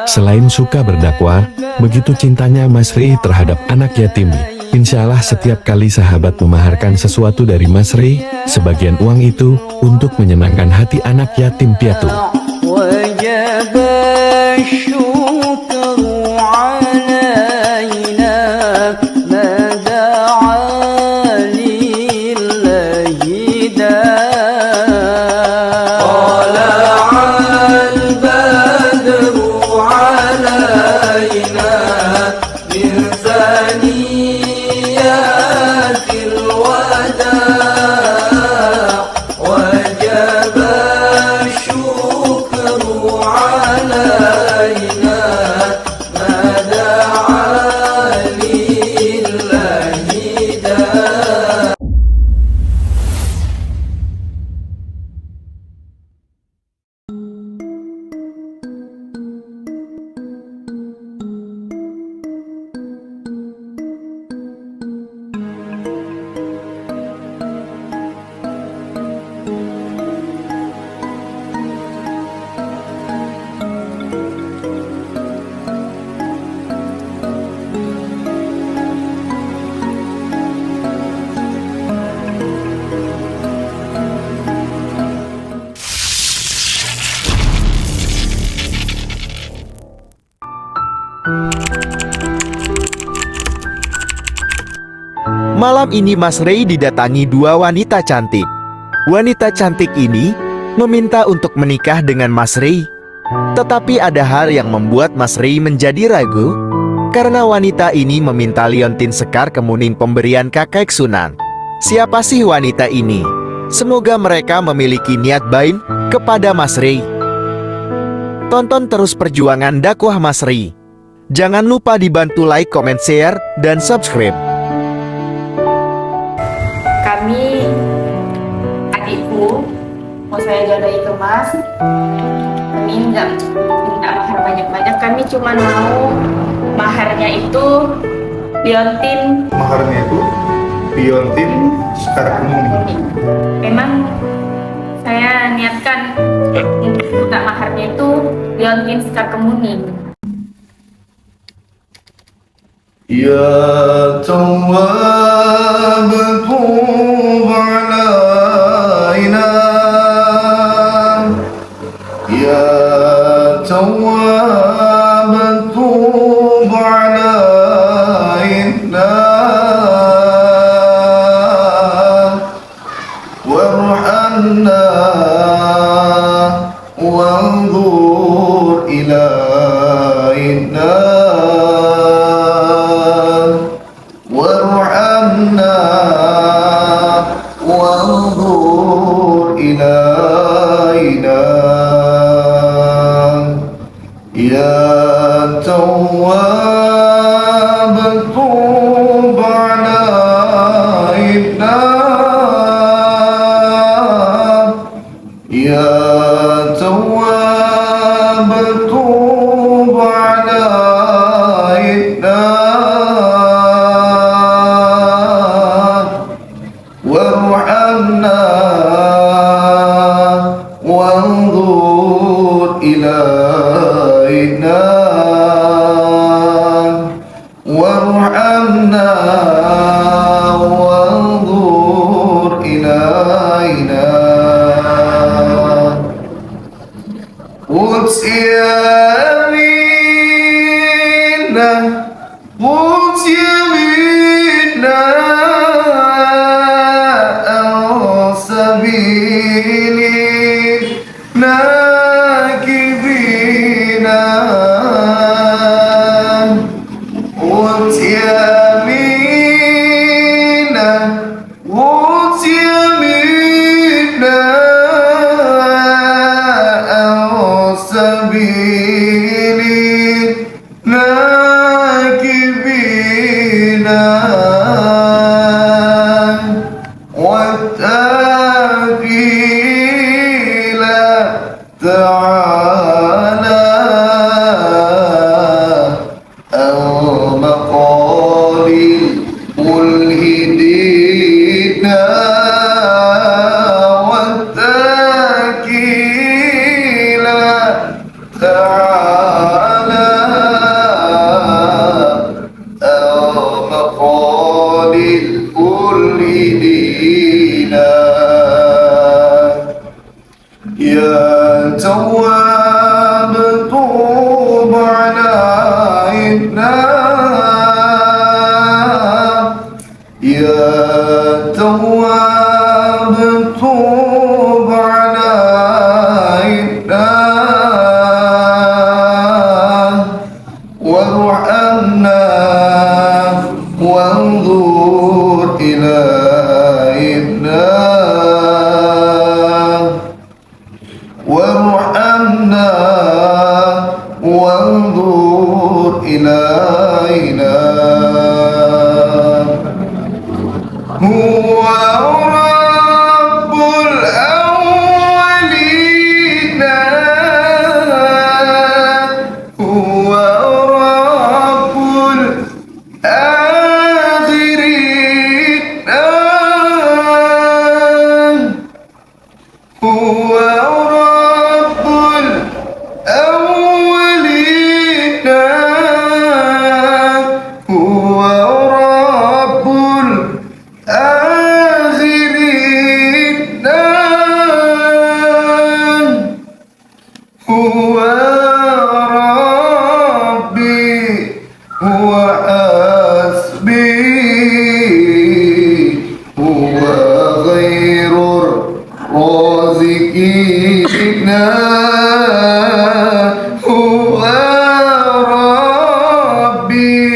Selain suka berdakwah, begitu cintanya Mas Rey terhadap anak yatim. Insya Allah setiap kali sahabat memaharkan sesuatu dari Mas Rey, sebagian uang itu untuk menyenangkan hati anak yatim piatu. Malam ini Mas Rey didatangi dua wanita cantik. Wanita cantik ini meminta untuk menikah dengan Mas Rey. Tetapi ada hal yang membuat Mas Rey menjadi ragu, karena wanita ini meminta liontin sekar kemuning pemberian kakek Sunan. Siapa sih wanita ini? Semoga mereka memiliki niat baik kepada Mas Rey. Tonton terus perjuangan dakwah Mas Rey. Jangan lupa dibantu like, comment, share, dan subscribe. Kami, adikku, mau saya jodohi ke Mas. Kami nggak minta mahar banyak-banyak, kami cuma mau maharnya itu liontin. Maharnya itu liontin sekar kemuning. Memang saya niatkan untuk minta maharnya itu liontin sekar kemuning. Ya Tawwab tub alaina, Ya Tawwab tub alaina, warhamna wanzur ilaina. Ya Tawwab tub alaina, Ya Tawwab tub alaina, warhamna wanzur ilaina, warhamna wanzur ilaina. Quds yamina, Quds yamina an sabilina kibina. Quds yamina, Quds yamina an sabilina kibina. تعالى المقال الملحدين والتاكيل تعالى مقال الكل دينا يا تواب توب علينا يا تواب توب علينا وارحمنا وانظر إلينا وارحمنا وانظر إلينا هو رب الأولين هو رب الآخرين هو رب الأولين هو رب الآخرين هو ربي هو حسبي هو خير الرازقين هو ربي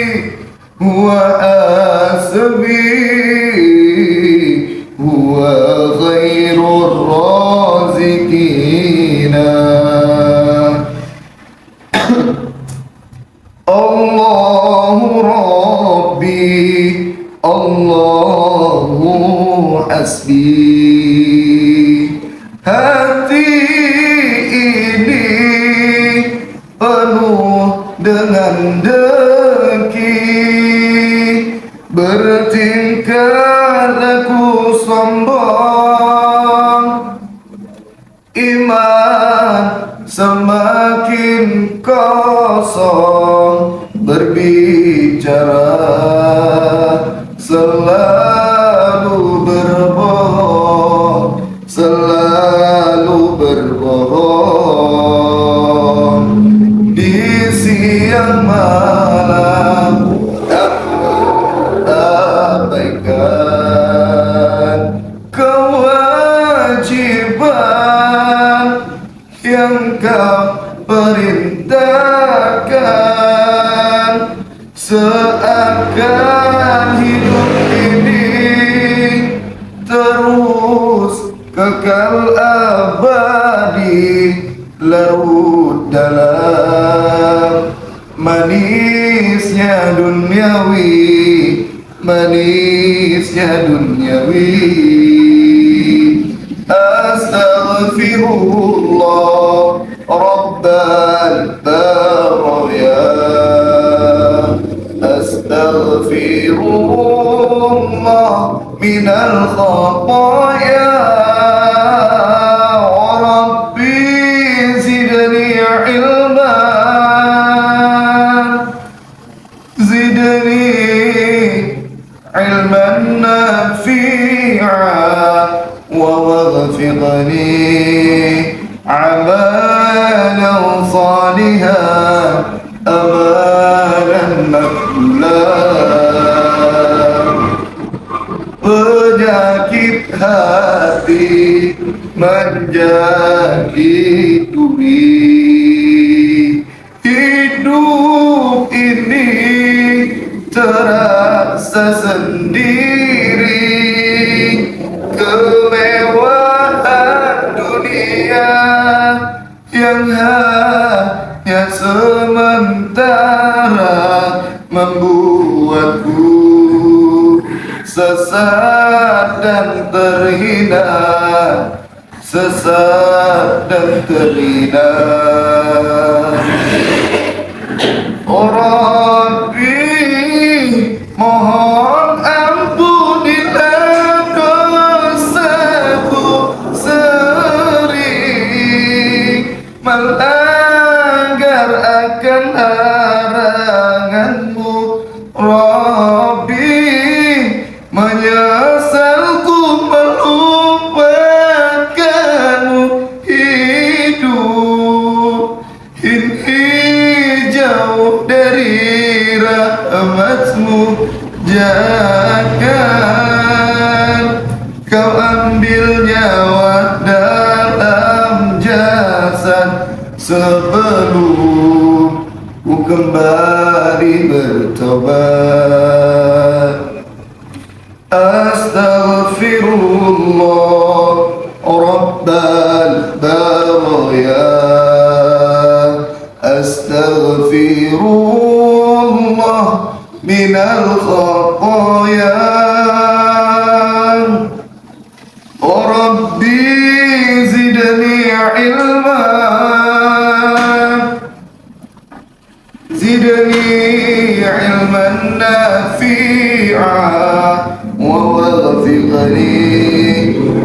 هو حسبي هو خير الرازقين الله ربي الله حسبي hati ini penuh dengan dengki bertingkah laku sombong iman semakin kosong berbicara selalu berbohong selalu berbohong di siang malam aku abaikan kewajiban yang kau perintahkan seakan hidup ini terus kekal abadi larut dalam manisnya duniawi astaghfirullah rabbal baraya astaghfirullah minal khataya علما نافعا ووفقني عملا صالحا أمالا مقبولا penyakit hati menjadi tuli hidup ini terasa sendiri kemewahan dunia yang hanya sementara membuatku sesat dan terhina Oh Rabbi, mohon ampunilah dosaku sering melanggar akan laranganmu Rabbi menyesalku melupakanmu hidup ini jauh dari rahmatmu jangan kau ambil nyawa dalam jasad sebelum ku kembali bertobat. Astaghfirullah Rabbal baraya. Astaghfirullah minal khataya. Rabbi zidni ilma. زدني علما نافعا ووفقني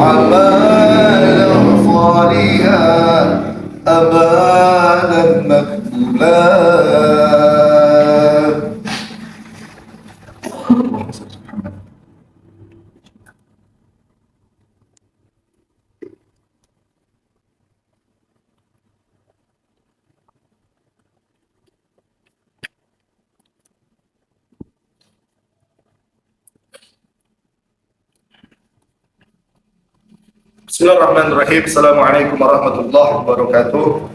عملا صالحا أبدا مقبولا. Bismillahirrahmanirrahim. Assalamualaikum warahmatullahi wabarakatuh.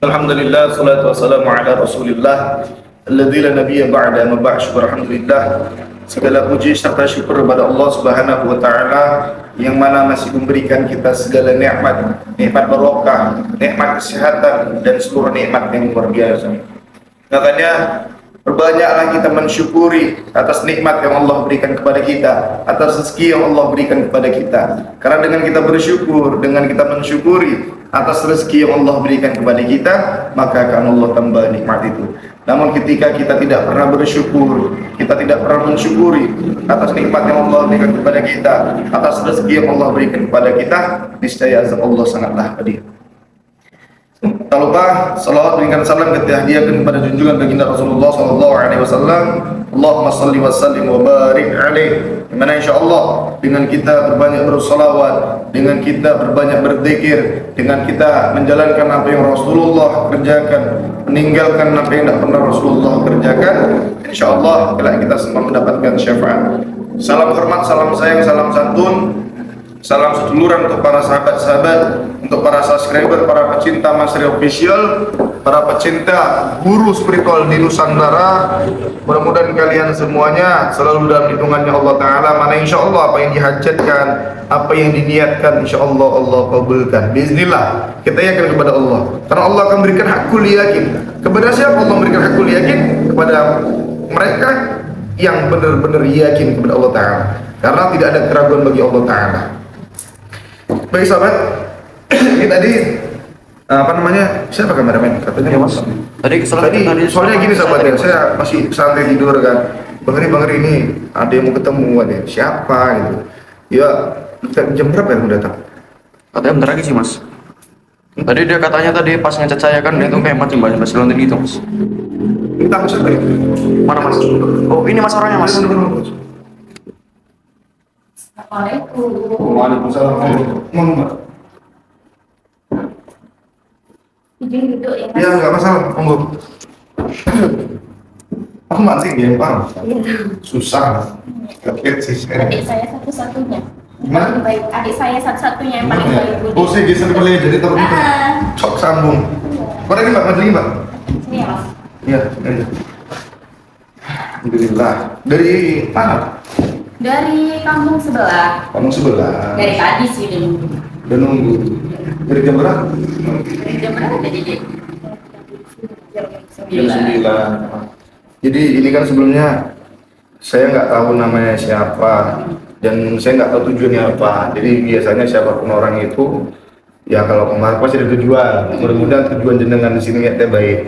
Alhamdulillah, salatu wassalamu ala rasulillah alladzi la nabiyya ba'da, ma ba'd. Alhamdulillah, segala puji serta syukur kepada Allah subhanahu wa ta'ala yang mana masih memberikan kita segala nikmat, nikmat barokah, nikmat kesehatan dan seluruh nikmat yang luar biasa. Makanya perbanyaklah kita mensyukuri atas nikmat yang Allah berikan kepada kita, atas rezeki yang Allah berikan kepada kita. Karena dengan kita bersyukur, dengan kita mensyukuri atas rezeki yang Allah berikan kepada kita, maka akan Allah tambah nikmat itu. Namun ketika kita tidak pernah bersyukur, kita tidak pernah mensyukuri atas nikmat yang Allah berikan kepada kita, atas rezeki yang Allah berikan kepada kita, niscaya azab Allah sangatlah pedih. Tak lupa salawat berikan salam kita hadiahkan kepada junjungan baginda Rasulullah sallallahu alaihi wasallam. Allahumma shalli wa sallim wa barik alaihi. Dimana insyaallah dengan kita berbanyak bersalawat, dengan kita berbanyak berzikir, dengan kita menjalankan apa yang Rasulullah kerjakan, meninggalkan apa yang tidak pernah Rasulullah kerjakan, insyaallah kelak kita semua mendapatkan syafaat. Salam hormat, salam sayang, salam santun, salam seduluran untuk para sahabat-sahabat, untuk para subscriber, para pecinta Masri Official, para pecinta guru spiritual di Nusantara. Mudah-mudahan kalian semuanya selalu dalam lindungannya Allah Ta'ala, mana insya Allah apa yang dihajatkan, apa yang diniatkan, insya Allah Allah kabulkan. Bismillah, kita yakin kepada Allah, karena Allah akan berikan hakul yakin. Kepada siapa Allah memberikan hakul yakin? Kepada mereka yang benar-benar yakin kepada Allah Ta'ala, karena tidak ada keraguan bagi Allah Ta'ala. Baik sahabat, ini tadi apa namanya, siapa kameramen? Katanya mas. Tadi soalnya gini sahabat ya, saya masih santai tidur kan. Bang Ri ini ada yang mau ketemu ada siapa gitu. Ya jam berapa yang mau datang? Katanya bentar lagi sih mas. Tadi dia katanya tadi pas ngecat saya kan dia tuh kayak macam bahasa lontar gitu mas. Minta aku siapa ya? Mana mas? Oh ini mas orangnya mas. Assalamualaikum. Waalaikumsalam. Monggo. Izin duduk ya mas. Ya nggak masalah, monggo. Aku mancing ya, Bang. Iya. Susah. Kaget sih. Adik saya satu-satunya. Gimana? Paling baik. Adik saya satu-satunya yang paling baik budi. Oh, saya geser boleh jadi taruh gitu. Cok sambung. Kau lagi Mbak, maju lagi Mbak. Sini ya mas. Iya, sini aja. Alhamdulillah. Dari mana? Dari kampung sebelah. Kamu sebelah. Dari tadi sih udah nunggu. Udah nunggu. Dari jam berapa? Dari jam berapa tadi dek? Jam Jam 9. 9. Jadi ini kan sebelumnya saya nggak tahu namanya siapa dan saya nggak tahu tujuannya apa. Jadi biasanya siapapun orang itu ya kalau kemarin pasti ada tujuan. Mudah-mudahan tujuan jenengan di sini niatnya baik.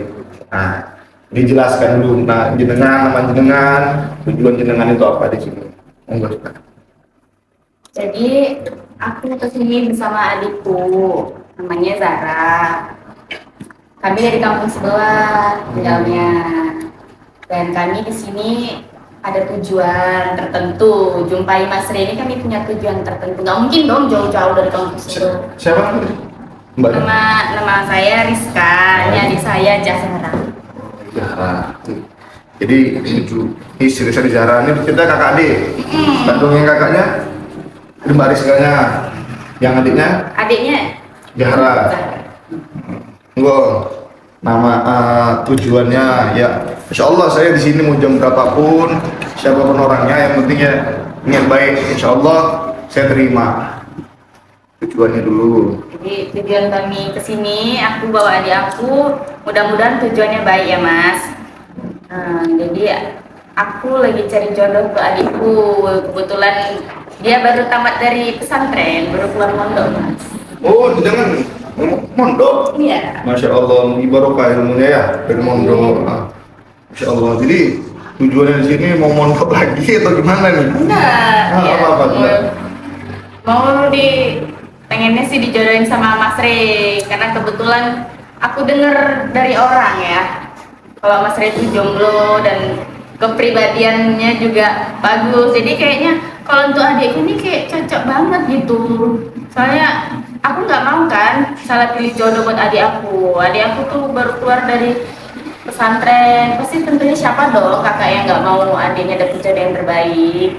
Nah, dijelaskan dulu. Nah, jenengan, nama jenengan, tujuan jenengan itu apa di sini? Monggo. Jadi aku kesini bersama adikku, namanya Zara. Kami dari kampung sebelah tinggalnya. Dan kami di sini ada tujuan tertentu. Jumpai Mas Rey ini kami punya tujuan tertentu. Nggak mungkin dong jauh-jauh dari kampung sebelah. Siapa? Mbak? Nama saya Rizka, adik saya Zahra. Zahra. Jadi istri saya Zahra ini kita kakak adik. Kandung yang kakaknya, ini Mbak Rizkanya. Yang adiknya? Adiknya Zahra. Enggak. Nama tujuannya ya, Insya Allah saya di sini mau jam berapapun, siapapun orangnya, yang penting ya niat baik. Insya Allah saya terima. Tujuannya dulu. Jadi tujuan kami ke sini, aku bawa adik aku, mudah-mudahan tujuannya baik ya Mas. Jadi aku lagi cari jodoh ke adikku. Kebetulan dia baru tamat dari pesantren, baru keluar mondok Mas. Oh, jangan mondok. Iya. Masya Allah, ibarakah ilmunya ya, dari mondok. Masya Allah. Jadi tujuannya di sini mau mondok lagi atau gimana nih? Enggak. Ya, apa? mau pengennya sih dijodohin sama Mas Rey, karena kebetulan aku dengar dari orang ya, kalau Mas Rey itu jomblo dan kepribadiannya juga bagus. Jadi kayaknya kalau untuk adikku ini kayak cocok banget gitu. Soalnya aku nggak mau kan salah pilih jodoh buat adik aku. Adik aku tuh baru keluar dari pesantren, pasti tentunya siapa dong kakak yang nggak mau adiknya dapet jodoh yang terbaik.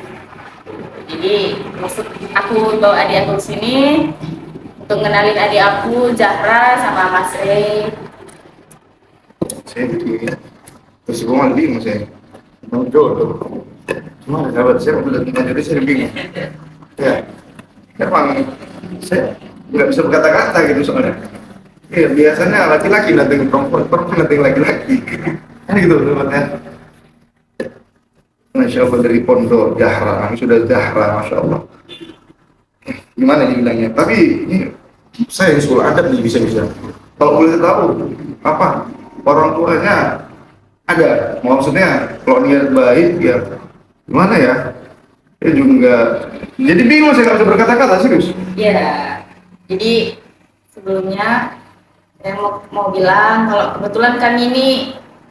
Jadi maksud aku bawa adik aku sini untuk ngenalin adik aku Zahra sama Mas Rey. Saya jadi terus gue malah bingung saya mau jodoh. Cuma sahabat saya udah tinggal jadi saya bingung. Ya, emang saya nggak bisa berkata-kata gitu soalnya. Iya, biasanya laki-laki datang perempuan, perempuan datang laki-laki. Kan gitu tempatnya. Masya Allah dari pondok Zahra, sudah Zahra, Masya Allah. Gimana dibilangnya? Tapi ini saya di sekolah adat nih bisa-bisa. Kalau boleh tahu apa orang tuanya ada, maksudnya kalau niat baik ya gimana ya? Ya juga. Jadi bingung saya nggak bisa berkata-kata serius. Iya. Jadi sebelumnya saya mau bilang kalau kebetulan kami ini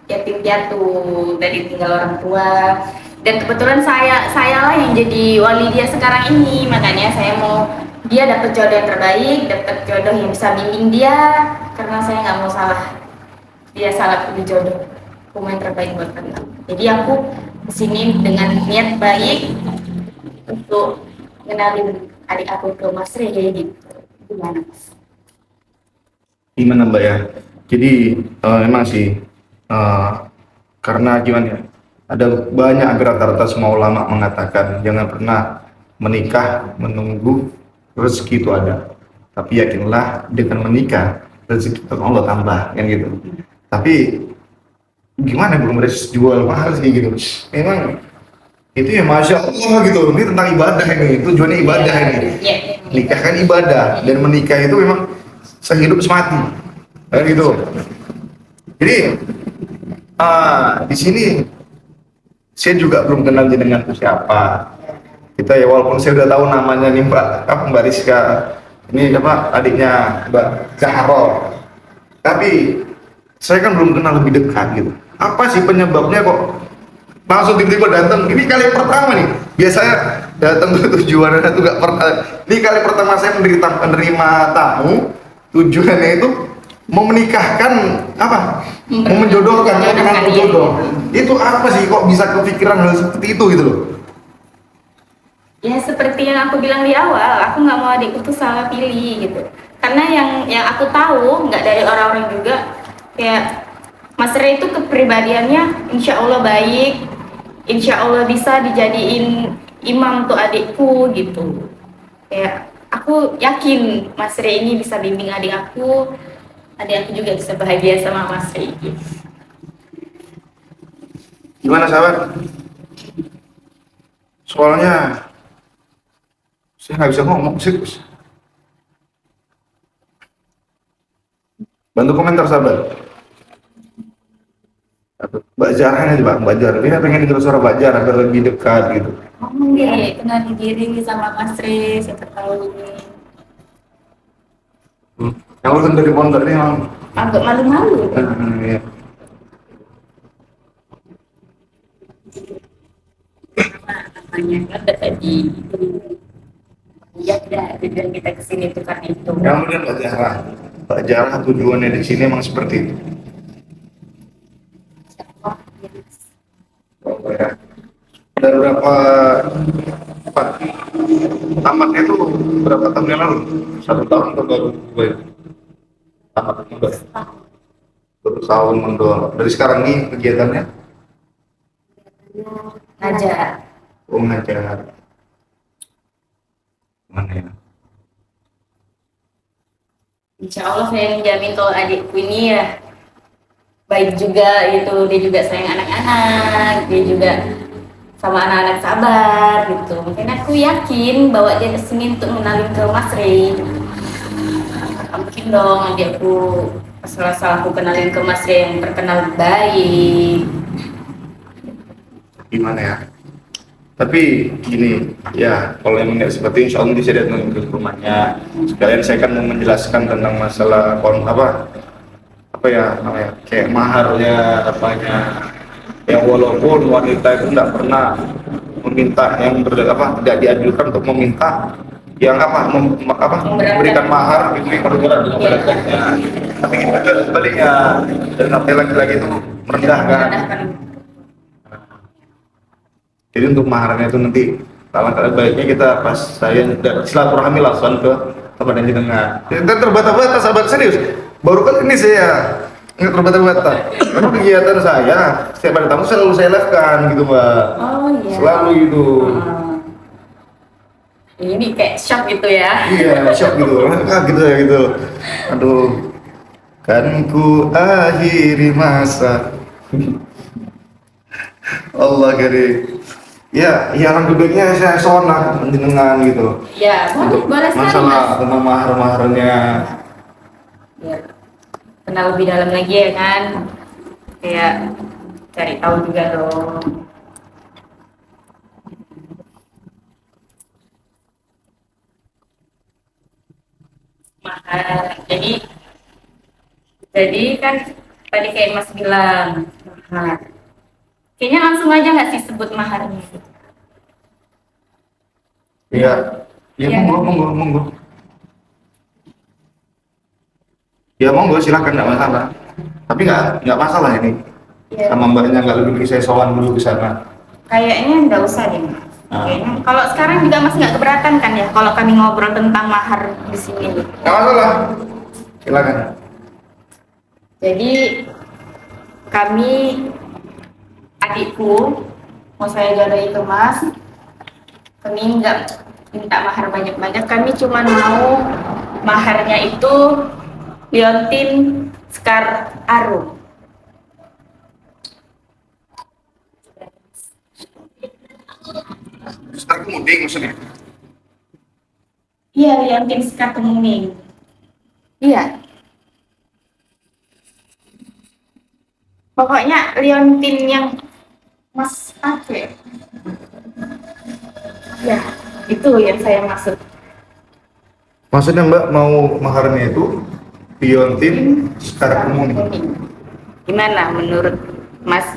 yatim piatu dari tinggal orang tua, dan kebetulan saya lah yang jadi wali dia sekarang ini. Makanya saya mau dia dapat jodoh yang terbaik, dapat jodoh yang bisa bimbing dia, karena saya nggak mau dia salah pilih jodoh. Aku yang terbaik buat kalian. Jadi aku kesini dengan niat baik untuk kenalin adik aku ke Mas Rey gitu. Gimana Mas? Gimana Mbak ya? Jadi emang sih karena gimana ya? Ada banyak hampir rata-rata semua ulama mengatakan jangan pernah menikah menunggu rezeki itu ada. Tapi yakinlah dengan menikah rezeki itu Allah tambah kan gitu. Tapi gimana belum rezeki jual mahal sih gitu. Memang itu ya Masya Allah gitu. Ini tentang ibadah ini, tujuannya ibadah ini. Nikah kan ibadah dan menikah itu memang sehidup semati. Kayak gitu. Jadi di sini saya juga belum kenal dengan siapa. Kita ya walaupun saya udah tahu namanya nih Mbak Rizka, ini apa adiknya Mbak Zahra. Tapi saya kan belum kenal lebih dekat gitu. Apa sih penyebabnya kok langsung tiba-tiba datang? Ini kali pertama nih. Biasanya datang ke tujuan itu nggak pernah. Ini kali pertama saya menerima tamu. Tujuannya itu mau menikahkan apa? Mau menjodohkan, mau kenal jodoh. Itu apa sih kok bisa kepikiran hal seperti itu gitu loh? Ya seperti yang aku bilang di awal, aku nggak mau adikku tuh salah pilih gitu. Karena yang aku tahu nggak dari orang-orang juga, kayak Mas Rey itu kepribadiannya insya Allah baik, insya Allah bisa dijadiin imam untuk adikku gitu. Kayak aku yakin Mas Rey ini bisa bimbing adik aku juga bisa bahagia sama Mas Rey gitu. Gimana sahabat? Soalnya saya nggak bisa ngomong serius. Bantu komentar sahabat. Mbak Zahra aja Mbak Zahra. Dia pengen dengar suara Mbak Zahra agar lebih dekat gitu. Ngomong deh, kenalin diri sama Mas Rey, siapa tahu. Yang urusan dari pondok ini memang agak malu-malu. Iya. Namanya kan udah tadi. Ya udah tujuan kita kesini tuh karena itu. Kemudian Mbak Zahra, Mbak Zahra tujuannya di sini emang seperti itu. Oh, ya. Dan berapa apa? Tamatnya itu berapa tahun yang lalu? 1 tahun atau baru? Tamat enggak? 1 tahun mendorong. Dari sekarang nih kegiatannya? Ngajar. Oh, ngajar. Mana ya? Insya Allah saya menjamin kalau adikku ini ya baik juga gitu, dia juga sayang anak-anak, dia juga sama anak-anak sabar gitu. Mungkin aku yakin bawa dia ke sini untuk mengenalin ke Mas Rey. Mungkin dong adikku asal-asal aku kenalin ke Mas Rey yang terkenal baik. Gimana ya? Tapi gini, ya kalau emang nggak seperti insya Allah bisa datang ke rumahnya. Sekalian saya kan mau menjelaskan tentang masalah apa ya namanya kayak maharnya apanya. Yang walaupun wanita itu nggak pernah meminta yang tidak dianjurkan untuk meminta yang memberikan mahar itu yang berkurang dengan beratnya. Tapi kita juga sebaliknya dan laki-laki itu merendahkan. Jadi untuk maharnya itu nanti alangkah baiknya kita pas saya silaturahmi langsung ke tempat yang jenengan. Kita terbata-bata sahabat serius. Baru kali ini saya nggak terbata-bata. Karena kegiatan saya setiap ada tamu selalu saya live-kan gitu Mbak. Oh iya. Selalu gitu. Ini kayak shock gitu ya. Iya shock gitu. Gitu ya gitu. Aduh. Kan ku akhiri masa. Allah kari. Ya, alhamdulillahnya saya sonat dengan gitu. Ya, boleh sekali, Masalah Mas. tentang mahar-maharnya. Biar kenal lebih dalam lagi ya kan. Kayak cari tahu juga dong. Mahar. Jadi kan tadi kayak Mas bilang mahar. Kayaknya langsung aja nggak sih sebut maharnya? Iya. Ya Iya. monggo. Ya monggo silakan nggak masalah. Tapi nggak masalah ini. Iya. Sama mbaknya nggak lebih saya sowan dulu ke sana. Kayaknya nggak usah deh, Mas. Kayaknya kalau sekarang juga Mas nggak keberatan kan ya kalau kami ngobrol tentang mahar di sini. Nggak masalah. Silakan. Jadi kami adikku mau saya jodohi ke Mas, kami nggak minta mahar banyak-banyak, kami cuma mau maharnya itu liontin sekar arum. Sekar kemudian maksudnya. Iya, liontin sekar kemuning. Iya. Pokoknya liontin yang Mas pakai. Ya, itu yang saya maksud. Maksudnya mbak mau maharnya itu liontin sekar kemudian. Gimana menurut Mas?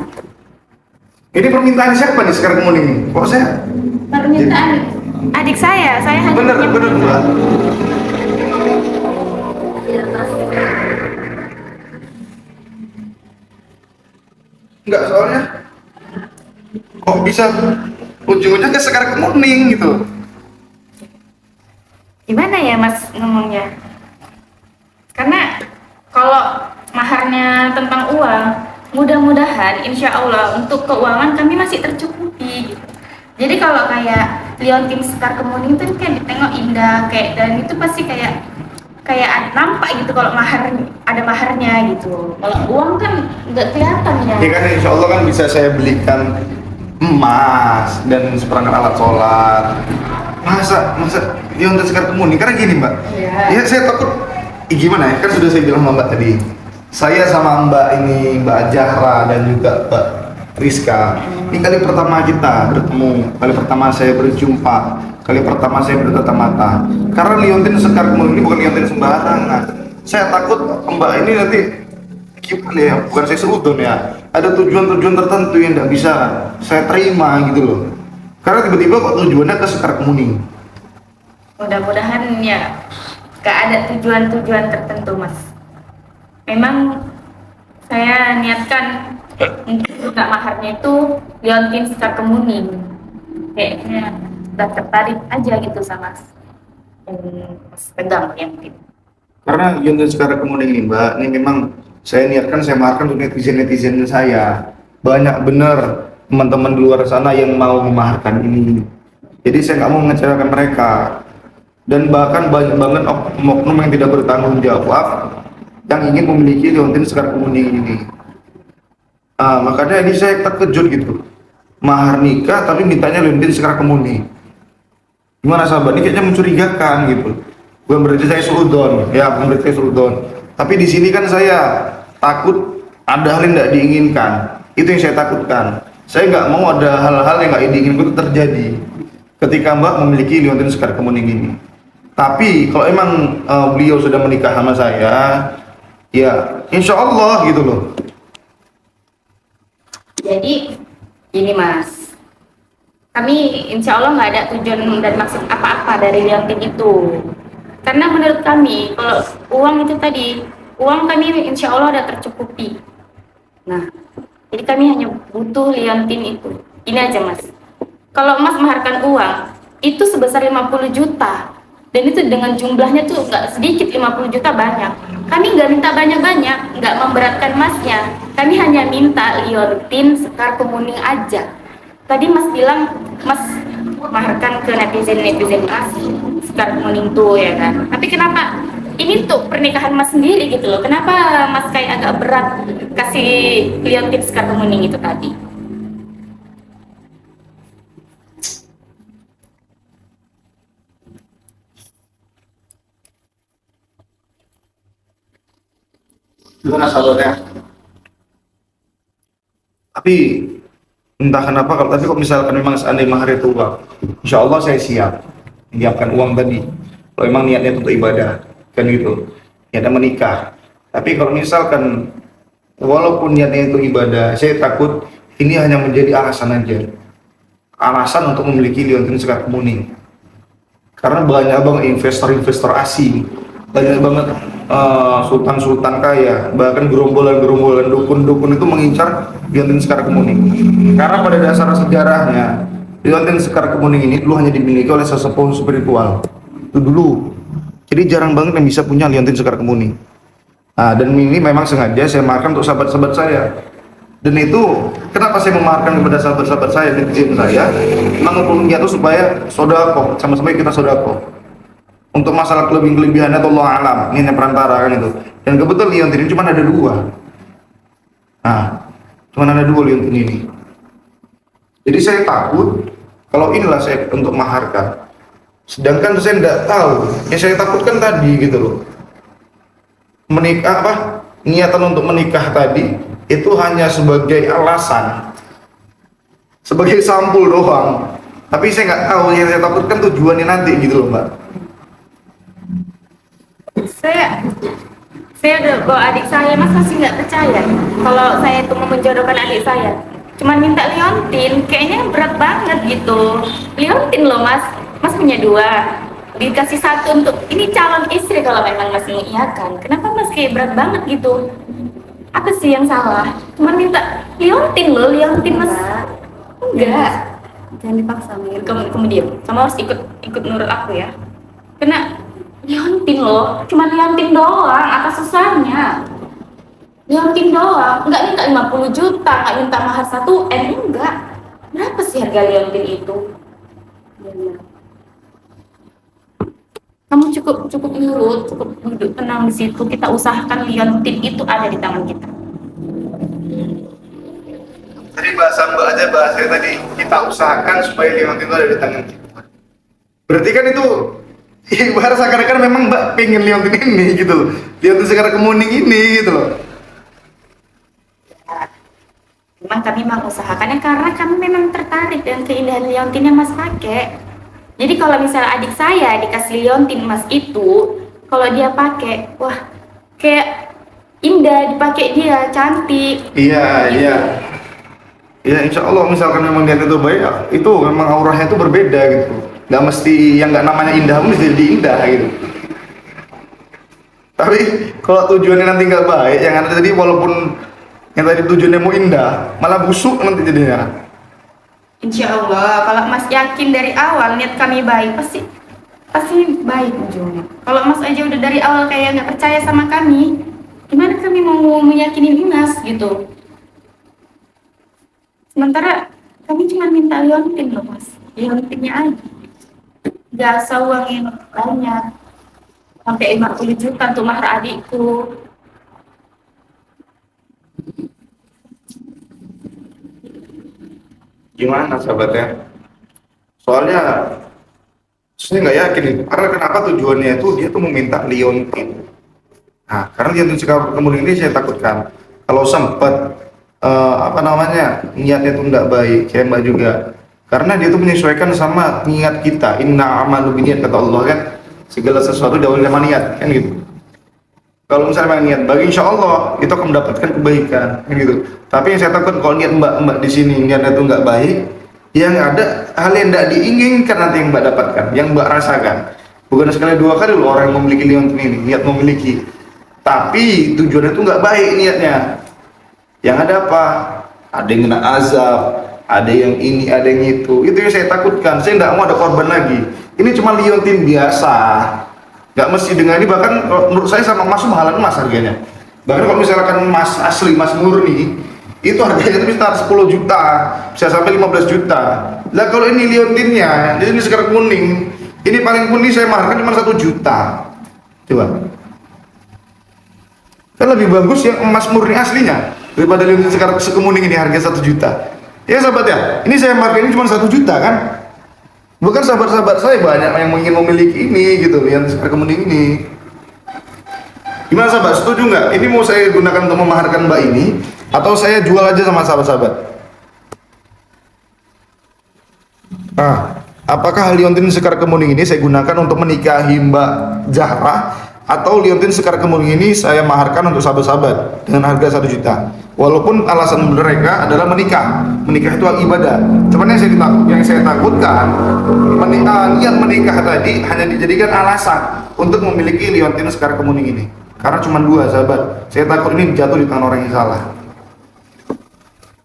Ini permintaan siapa nih sekar kemudian ini? Kok saya? Permintaan adik saya hanya Bener punya mbak. Enggak soalnya kok bisa ujung-ujungnya ke sekar kemuning gitu. Gimana ya Mas ngomongnya? Karena kalau maharnya tentang uang, mudah-mudahan insya Allah untuk keuangan kami masih tercukupi gitu. Jadi kalau kayak liontin sekar kemuning itu kan ditengok indah kayak, dan itu pasti kayak nampak gitu kalau ada maharnya gitu. Kalau uang kan nggak kelihatan ya. Ya kan insya Allah kan bisa saya belikan emas dan seperangkat alat sholat. Masa liontin sekar kemuning karena gini mbak. Iya. Ya saya takut gimana ya, kan sudah saya bilang sama mbak tadi, saya sama mbak ini, Mbak Zahra dan juga Mbak Rizka, ini kali pertama kita bertemu, kali pertama saya berjumpa, kali pertama saya bertatap mata. Karena liontin sekar kemuning ini bukan liontin sembarangan. Saya takut Mbak ini nanti gimana ya, bukan saya seudon ya, ada tujuan-tujuan tertentu yang tidak bisa saya terima gitu loh, karena tiba-tiba kok tujuannya ke Sekar Kemuning. Mudah-mudahan ya gak ada tujuan-tujuan tertentu mas. Memang saya niatkan untuk buka maharnya itu liontin Sekar Kemuning. Kayaknya udah tertarik aja gitu sama mas pegang liontin. Karena liontin Sekar Kemuning ini Mbak, ini memang saya niatkan, saya maharkan untuk netizen-netizen saya. Banyak bener teman-teman di luar sana yang mau memaharkan ini. Jadi saya nggak mau mengecewakan mereka. Dan bahkan banyak banget oknum yang tidak bertanggung jawab yang ingin memiliki liontin Sekar Kemuning ini. Makanya ini saya terkejut gitu. Mahar nikah tapi mintanya liontin Sekar Kemuning. Gimana sahabat? Ini kayaknya mencurigakan gitu. Bukan berarti saya seudon, ya bukan berarti saya seudon. Tapi di sini kan saya takut ada hal yang tidak diinginkan. Itu yang saya takutkan. Saya nggak mau ada hal-hal yang nggak diinginkan itu terjadi ketika Mbak memiliki liontin Sekar Kemuning ini. Tapi kalau emang beliau sudah menikah sama saya, ya insya Allah gitu loh. Jadi ini mas, kami insya Allah nggak ada tujuan dan maksud apa-apa dari liontin itu. Karena menurut kami kalau uang itu tadi, uang kami insya Allah udah tercukupi. Nah, jadi kami hanya butuh liontin itu. Ini aja mas. Kalau mas maharkan uang itu sebesar 50 juta. Dan itu dengan jumlahnya tuh nggak sedikit, 50 juta banyak. Kami nggak minta banyak-banyak, nggak memberatkan masnya. Kami hanya minta liontin Sekar Kemuning aja. Tadi mas bilang mas maharkan ke netizen-netizen mas Sekar Kemuning tuh ya kan. Tapi kenapa ini tuh pernikahan mas sendiri gitu loh? Kenapa mas kayak agak berat kasih liontin Sekar Kemuning itu tadi? Gimana sahabatnya? Tapi entah kenapa tapi kok misalkan memang seandainya mahar itu uang, insya Allah saya siap menyiapkan uang tadi. Kalau memang niatnya untuk ibadah, kan gitu, niatnya menikah. Tapi kalau misalkan walaupun niatnya itu ibadah, saya takut ini hanya menjadi alasan aja, alasan untuk memiliki liontin Sekar Kemuning. Karena banyak banget investor-investor asing, banyak banget sultan-sultan kaya, bahkan gerombolan-gerombolan dukun-dukun itu mengincar liontin Sekar Kemuning. Karena pada dasar sejarahnya liontin Sekar Kemuning ini dulu hanya dimiliki oleh sesepuh spiritual itu dulu. Jadi jarang banget yang bisa punya liontin Sekar Kemuning. Dan ini memang sengaja saya maharkan untuk sahabat-sahabat saya. Dan itu kenapa saya memaharkan kepada sahabat-sahabat saya, netizen saya, memang hukumnya itu supaya sodako, sama-sama kita sodako. Untuk masalah kelebihannya itu Allah alam, ini hanya perantara kan itu. Dan kebetulan liontin ini cuma ada dua. Cuma ada dua liontin ini. Jadi saya takut kalau inilah saya untuk maharkan. Sedangkan saya tidak tahu, yang saya takutkan tadi gitu loh. Menikah niatan untuk menikah tadi itu hanya sebagai alasan, sebagai sampul doang. Tapi saya nggak tahu, yang saya takutkan tujuannya nanti gitu loh Mbak. Saya udah bawa adik saya, mas masih nggak percaya kalau saya itu mau menjodohkan adik saya. Cuman minta liontin, kayaknya berat banget gitu. Liontin loh mas punya dua, dikasih satu untuk ini calon istri kalau memang mas mengiyakan. Kenapa mas kayak berat banget gitu? Apa sih yang salah? Cuman minta liontin loh, liontin mas. Enggak, jangan dipaksa. Kamu diam, kamu harus ikut nurut aku ya. Karena liontin loh, cuma liontin doang, apa susahnya? Liontin doang, nggak minta 50 juta, nggak minta mahar 1 M, enggak. Berapa sih harga liontin itu? Kamu cukup nurut, cukup duduk tenang di situ. Kita usahakan liontin itu ada di tangan kita. Tadi bahasa Mbak aja, bahasanya tadi kita usahakan supaya liontin itu ada di tangan kita. Berarti kan itu ibarat seakan-akan memang Mbak pengen liontin ini gitu loh, liontin Sekar Kemuning ini gitu loh. Memang kami mengusahakannya karena kami memang tertarik dengan keindahan liontin yang mas pakai. Jadi kalau misalnya adik saya dikasih liontin mas itu, kalau dia pakai, wah kayak indah dipakai dia, cantik. Iya, iya. Ya insya Allah misalkan memang niat itu baik, itu memang auranya itu berbeda gitu. Nggak mesti yang nggak namanya indah pun jadi indah gitu. Tapi kalau tujuannya nanti nggak baik, yang ada tadi walaupun yang tadi tujuannya mau indah, malah busuk nanti jadinya. Insya Allah, kalau Mas yakin dari awal niat kami baik, pasti baik ujungnya. Kalau Mas aja udah dari awal kayak nggak percaya sama kami, gimana kami mau meyakini Mas gitu? Sementara kami cuma minta liontin loh Mas, liontinnya aja. Gak usah uang yang banyak, sampai 50 juta untuk mahar adikku. Gimana sahabatnya? Soalnya saya nggak yakin itu. Karena kenapa tujuannya itu dia tuh meminta liontin. Nah, karena liontin sekarang kemudian ini saya takutkan kalau sempat niatnya itu nggak baik, kayak Mbak juga. Karena dia tuh menyesuaikan sama niat kita. Inna amalu biniat kata Allah kan. Segala sesuatu diawali sama niat kan gitu. Kalau misalnya niat baik, insya Allah itu akan mendapatkan kebaikan kan gitu. Tapi yang saya takut kalau niat Mbak di sini niatnya itu nggak baik, yang ada hal yang tidak diinginkan nanti yang Mbak dapatkan, yang Mbak rasakan. Bukan sekali dua kali loh orang yang memiliki liontin ini, niat memiliki. Tapi tujuannya itu nggak baik niatnya. Yang ada apa? Ada yang kena azab, ada yang ini, ada yang itu. Itu yang saya takutkan. Saya tidak mau ada korban lagi. Ini cuma liontin biasa. Nggak mesti dengan ini, bahkan menurut saya sama emas mahalan emas harganya. Bahkan kalau misalkan emas asli, emas murni, itu harganya itu bisa 10 juta, bisa sampai 15 juta. Lah kalau ini liontinnya, ini sekarang kuning, ini paling kuning saya maharkan cuma 1 juta. Coba. Kan lebih bagus yang emas murni aslinya daripada liontin sekarang sekemuning ini harga 1 juta. Ya sahabat ya, ini saya maharkan ini cuma 1 juta kan. Bukan sahabat-sahabat saya banyak yang ingin memiliki ini gitu, yang seperti kemuning ini. Gimana sahabat, setuju nggak? Ini mau saya gunakan untuk memaharkan mbak ini, atau saya jual aja sama sahabat-sahabat? Nah, apakah liontin sekar kemuning ini saya gunakan untuk menikahi Mbak Zahra, atau liontin sekar kemuning ini saya maharkan untuk sahabat-sahabat dengan harga 1 juta? Walaupun alasan mereka adalah menikah itu ibadah. Cuman yang saya takutkan niat menikah tadi hanya dijadikan alasan untuk memiliki liontin sekar kemuning ini. Karena cuma 2 sahabat. Saya takut ini jatuh di tangan orang yang salah.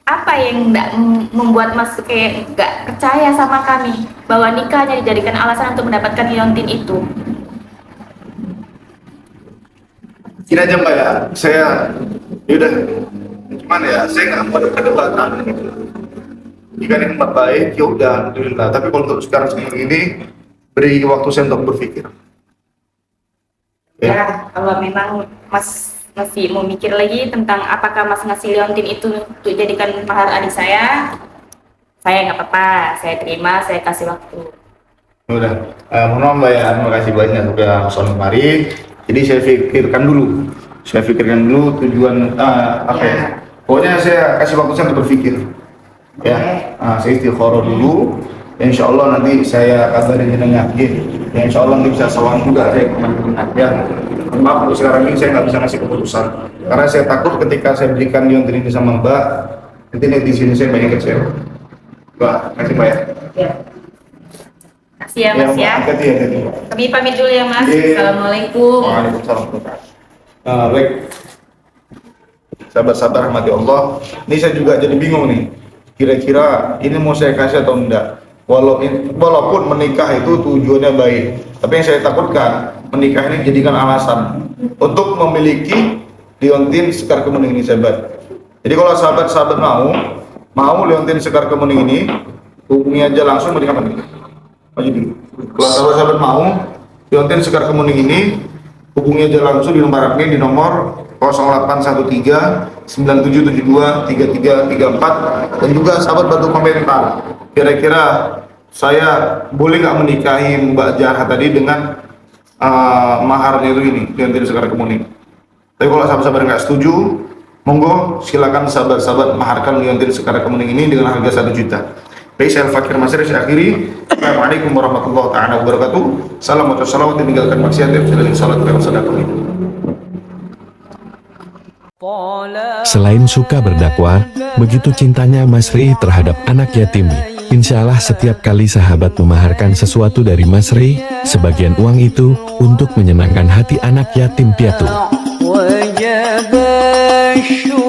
Apa yang nggak membuat Mas kayak nggak percaya sama kami bahwa nikah hanya dijadikan alasan untuk mendapatkan liontin itu? Ini aja Mbak ya, saya yaudah, cuman ya saya nggak mau ada perdebatan gitu. Jika ini tempat baik, ya udah, alhamdulillah. Tapi kalau untuk sekarang ini, beri waktu saya untuk berpikir. Ya, kalau memang Mas masih mau mikir lagi tentang apakah Mas ngasih liontin itu untuk jadikan mahar adik saya nggak apa-apa, saya terima, saya kasih waktu. Udah, mohon maaf Mbak ya, terima kasih banyak sudah pesan kemari. Jadi saya pikirkan dulu tujuan apa ya. Pokoknya saya kasih waktu saya untuk berpikir. Ya, saya istikharah dulu. Insya Allah nanti saya kabarin jenengan. Ya, insya Allah nanti bisa sawan juga saya kemana-mana. Ya, maaf untuk sekarang ini saya nggak bisa ngasih keputusan karena saya takut ketika saya berikan liontin ini sama Mbak, nanti di sini saya banyak kecewa. Mbak, kasih Mbak ya. Ya. Kasih ya Mas ya. Hati-hati ya. Kami pamit dulu ya Mas. Iya. Assalamualaikum. Waalaikumsalam. Baik, sabar-sabar rahmati Allah. Ini saya juga jadi bingung nih. Kira-kira ini mau saya kasih atau enggak? Walaupun menikah itu tujuannya baik, tapi yang saya takutkan menikah ini jadikan alasan untuk memiliki liontin sekar kemuning ini sahabat. Jadi kalau sahabat-sahabat mau liontin sekar kemuning ini, hubungi aja langsung menikah menikah. Maju dulu. Kalau sahabat-sahabat mau liontin sekar kemuning ini, hubungi aja langsung di nomor ini di nomor 0813 9772 3334 dan juga sahabat bantu komentar. Kira-kira saya boleh nggak menikahi Mbak Zahra tadi dengan maharnya itu ini liontin sekar kemuning. Tapi kalau sahabat-sahabat nggak setuju, monggo silakan sahabat-sahabat maharkan liontin sekar kemuning ini dengan harga 1 juta. Baik, saya Al-Fakir Masri, saya akhiri. Assalamualaikum warahmatullahi wabarakatuh. Salam atau salawat, tinggalkan maksiat, dan salat dan sedekah. Selain suka berdakwah, begitu cintanya Mas Rey terhadap anak yatim. Insya Allah setiap kali sahabat memaharkan sesuatu dari Mas Rey, sebagian uang itu untuk menyenangkan hati anak yatim piatu. وجب الشكر